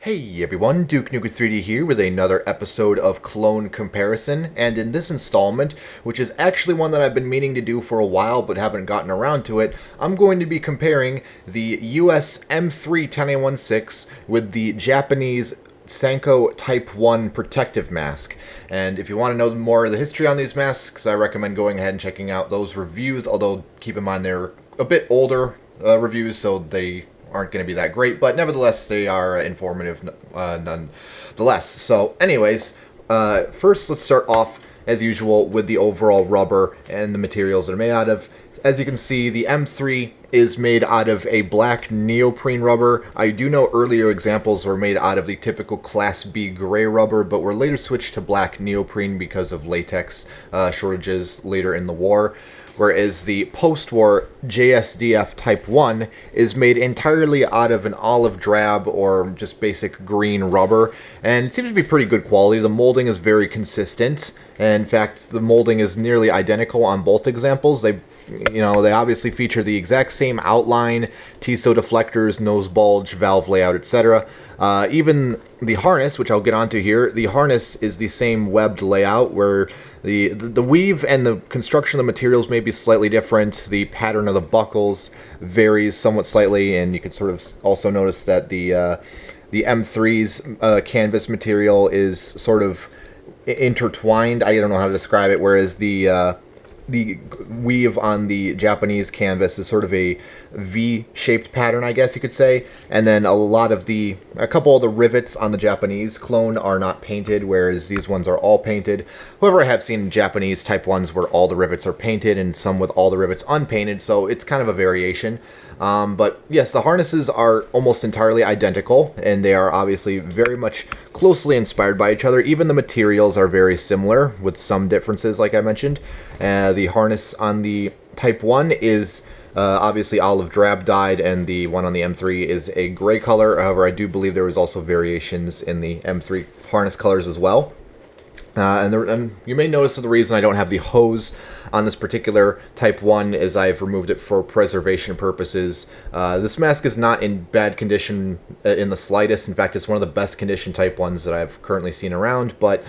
Hey everyone, Duke Nukem 3D here with another episode of Clone Comparison, and in this installment, which is actually one that I've been meaning to do for a while but haven't gotten around to it, I'm going to be comparing the US M3 10116 with the Japanese Sanko Type 1 protective mask. And if you want to know more of the history on these masks, I recommend going ahead and checking out those reviews, although keep in mind they're a bit older reviews, so they aren't going to be that great, but nevertheless they are informative nonetheless. So anyways, first let's start off as usual with the overall rubber and the materials they're made out of. As you can see, the M3 is made out of a black neoprene rubber. I do know earlier examples were made out of the typical Class B gray rubber, but were later switched to black neoprene because of latex shortages later in the war. Whereas the post-war JSDF Type 1 is made entirely out of an olive drab or just basic green rubber, and it seems to be pretty good quality. The molding is very consistent, and in fact, the molding is nearly identical on both examples. They obviously feature the exact same outline, TISO deflectors, nose bulge, valve layout, etc. Even the harness, which I'll get onto here, the harness is the same webbed layout where the weave and the construction of the materials may be slightly different. The pattern of the buckles varies somewhat slightly, and you can sort of also notice that the M3's canvas material is sort of intertwined. I don't know how to describe it, whereas the weave on the Japanese canvas is sort of a V-shaped pattern, I guess you could say. And then a couple of the rivets on the Japanese clone are not painted, whereas these ones are all painted. However, I have seen Japanese Type 1s where all the rivets are painted and some with all the rivets unpainted, so it's kind of a variation. But yes, the harnesses are almost entirely identical, and they are obviously very much closely inspired by each other. Even the materials are very similar, with some differences, like I mentioned. The harness on the Type 1 is obviously olive drab dyed, and the one on the M3 is a gray color. However, I do believe there was also variations in the M3 harness colors as well. And you may notice that the reason I don't have the hose on this particular Type 1 is I've removed it for preservation purposes. This mask is not in bad condition in the slightest. In fact, it's one of the best condition Type 1s that I've currently seen around, but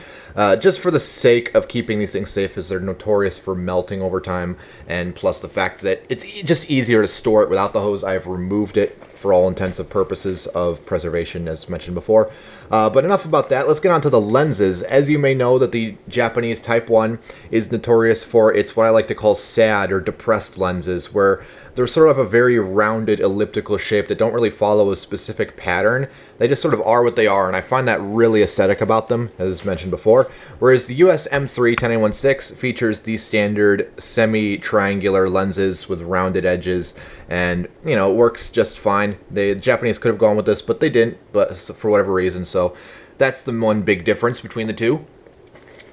just for the sake of keeping these things safe, as they're notorious for melting over time, and plus the fact that it's just easier to store it without the hose, I've removed it for all intensive purposes of preservation, as mentioned before. But enough about that. Let's get on to the lenses. As you may know, that the Japanese Type 1 is notorious for its what I like to call sad or depressed lenses, where they're sort of a very rounded elliptical shape that don't really follow a specific pattern. They just sort of are what they are, and I find that really aesthetic about them, as mentioned before. Whereas the US M3 10116 features the standard semi-triangular lenses with rounded edges, and, you know, it works just fine. The Japanese could have gone with this, but they didn't, but for whatever reason, so that's the one big difference between the two.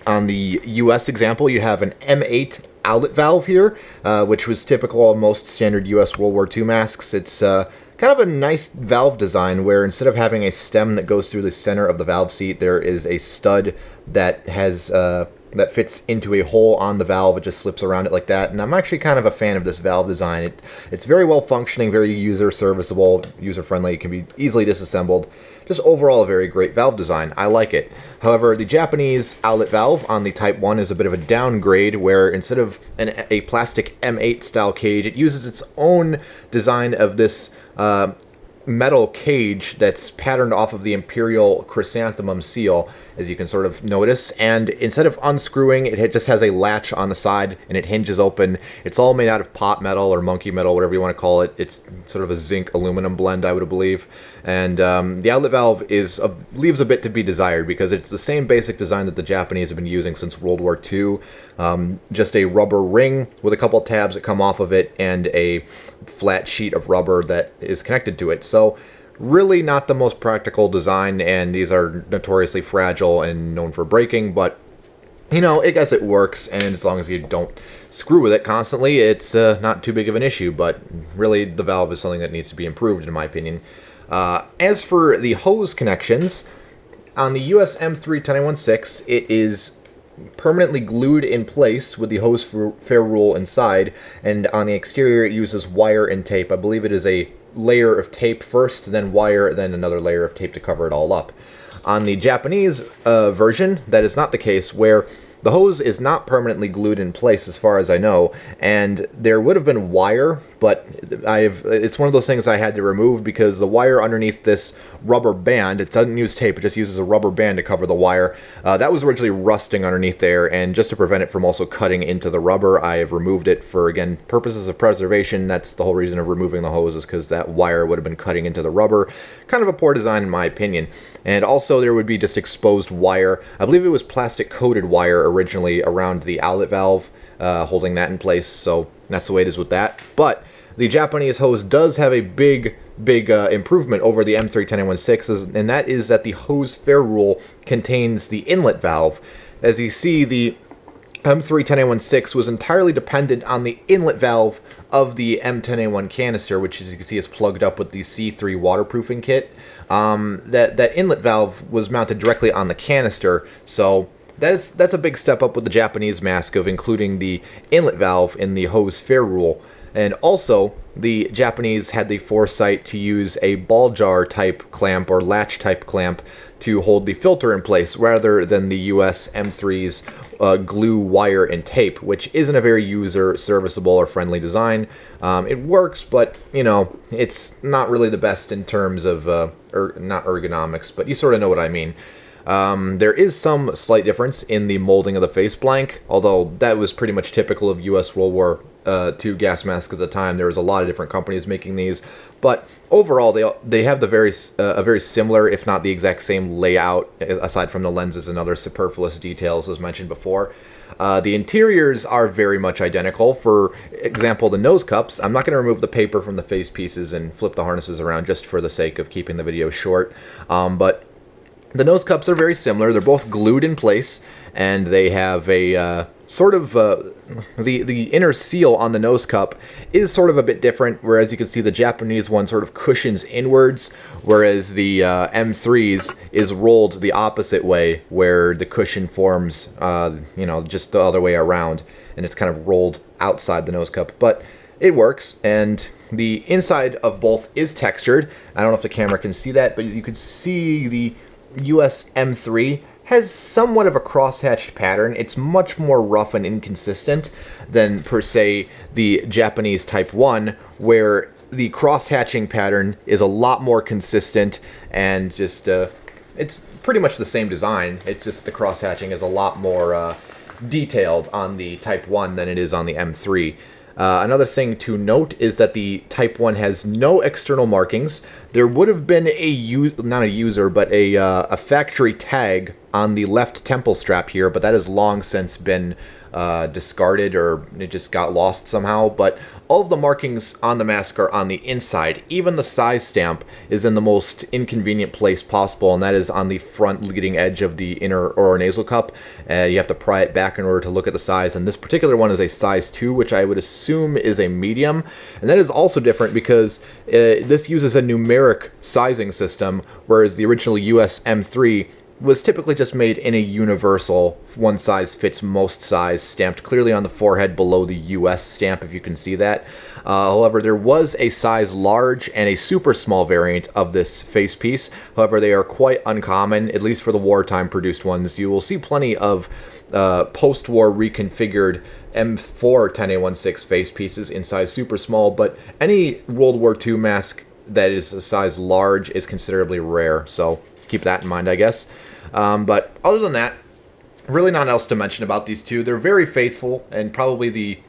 On the US example, you have an M8 outlet valve here, which was typical of most standard US World War II masks. It's kind of a nice valve design where instead of having a stem that goes through the center of the valve seat, there is a stud that has that fits into a hole on the valve. It just slips around it like that, and I'm actually kind of a fan of this valve design. It's very well functioning, very user serviceable, user friendly. It can be easily disassembled. Just overall a very great valve design. I like it. However, the Japanese outlet valve on the Type 1 is a bit of a downgrade, where instead of a plastic M8 style cage, it uses its own design of this metal cage that's patterned off of the Imperial Chrysanthemum seal, as you can sort of notice. And instead of unscrewing, it just has a latch on the side and it hinges open. It's all made out of pot metal or monkey metal, whatever you want to call it. It's sort of a zinc aluminum blend, I would believe. And the outlet valve leaves a bit to be desired, because it's the same basic design that the Japanese have been using since World War II. Just a rubber ring with a couple tabs that come off of it and a flat sheet of rubber that is connected to it. So really not the most practical design, and these are notoriously fragile and known for breaking, but you know, I guess it works, and as long as you don't screw with it constantly, it's not too big of an issue. But really, the valve is something that needs to be improved, in my opinion. As for the hose connections, on the US M3 10116, it is permanently glued in place with the hose fair rule inside, and on the exterior it uses wire and tape. I believe it is a layer of tape first, then wire, then another layer of tape to cover it all up. On the Japanese version, that is not the case, where the hose is not permanently glued in place as far as I know, and there would have been wire, but it's one of those things I had to remove because the wire underneath this rubber band, it doesn't use tape, it just uses a rubber band to cover the wire. That was originally rusting underneath there, and just to prevent it from also cutting into the rubber, I have removed it for, again, purposes of preservation. That's the whole reason of removing the hose, is because that wire would have been cutting into the rubber. Kind of a poor design in my opinion. And also there would be just exposed wire. I believe it was plastic coated wire originally around the outlet valve, holding that in place, so that's the way it is with that. But the Japanese hose does have a big improvement over the M3 10816, and that is that the hose fair rule contains the inlet valve. As you see, the M3 10816 was entirely dependent on the inlet valve of the M10A1 canister, which, as you can see, is plugged up with the C3 waterproofing kit. That inlet valve was mounted directly on the canister, so that's a big step up with the Japanese mask of including the inlet valve in the hose fair rule. And also, the Japanese had the foresight to use a ball jar type clamp or latch type clamp to hold the filter in place rather than the US M3's glue, wire, and tape, which isn't a very user serviceable or friendly design. It works, but you know, it's not really the best in terms of not ergonomics, but you sort of know what I mean. There is some slight difference in the molding of the face blank, although that was pretty much typical of US World War II gas masks at the time. There was a lot of different companies making these, but overall they have a very similar, if not the exact same layout, aside from the lenses and other superfluous details as mentioned before. The interiors are very much identical. For example, the nose cups, I'm not going to remove the paper from the face pieces and flip the harnesses around just for the sake of keeping the video short, but the nose cups are very similar. They're both glued in place, and they have a sort of the inner seal on the nose cup is sort of a bit different, whereas you can see the Japanese one sort of cushions inwards, whereas the M3's is rolled the opposite way, where the cushion forms, you know, just the other way around, and it's kind of rolled outside the nose cup. But it works, and the inside of both is textured. I don't know if the camera can see that, but as you can see, the US M3 has somewhat of a crosshatched pattern. It's much more rough and inconsistent than, per se, the Japanese Type 1, where the crosshatching pattern is a lot more consistent and just, it's pretty much the same design. It's just the crosshatching is a lot more detailed on the Type 1 than it is on the M3. Another thing to note is that the Type 1 has no external markings. There would have been not a user, but a factory tag on the left temple strap here, but that has long since been discarded, or it just got lost somehow. But all of the markings on the mask are on the inside. Even the size stamp is in the most inconvenient place possible, and that is on the front leading edge of the inner oronasal cup. You have to pry it back in order to look at the size, and this particular one is a size 2, which I would assume is a medium. And that is also different because this uses a numeric sizing system, whereas the original US M3 was typically just made in a universal one size fits most size, stamped clearly on the forehead below the US stamp, if you can see that. However, there was a size large and a super small variant of this face piece. However, they are quite uncommon, at least for the wartime produced ones. You will see plenty of post-war reconfigured M4 10816 face pieces in size super small, but any World War II mask that is a size large is considerably rare, so keep that in mind, I guess. But other than that, really not else to mention about these two. They're very faithful and probably the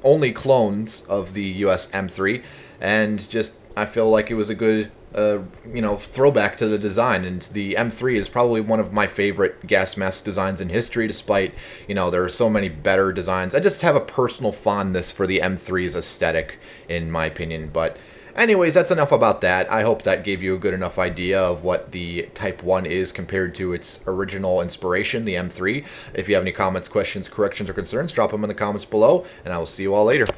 only clones of the US M3, and just I feel like it was a good you know, throwback to the design. And the M3 is probably one of my favorite gas mask designs in history, despite, you know, there are so many better designs. I just have a personal fondness for the M3's aesthetic, in my opinion. But anyways, that's enough about that. I hope that gave you a good enough idea of what the Type 1 is compared to its original inspiration, the M3. If you have any comments, questions, corrections, or concerns, drop them in the comments below, and I will see you all later.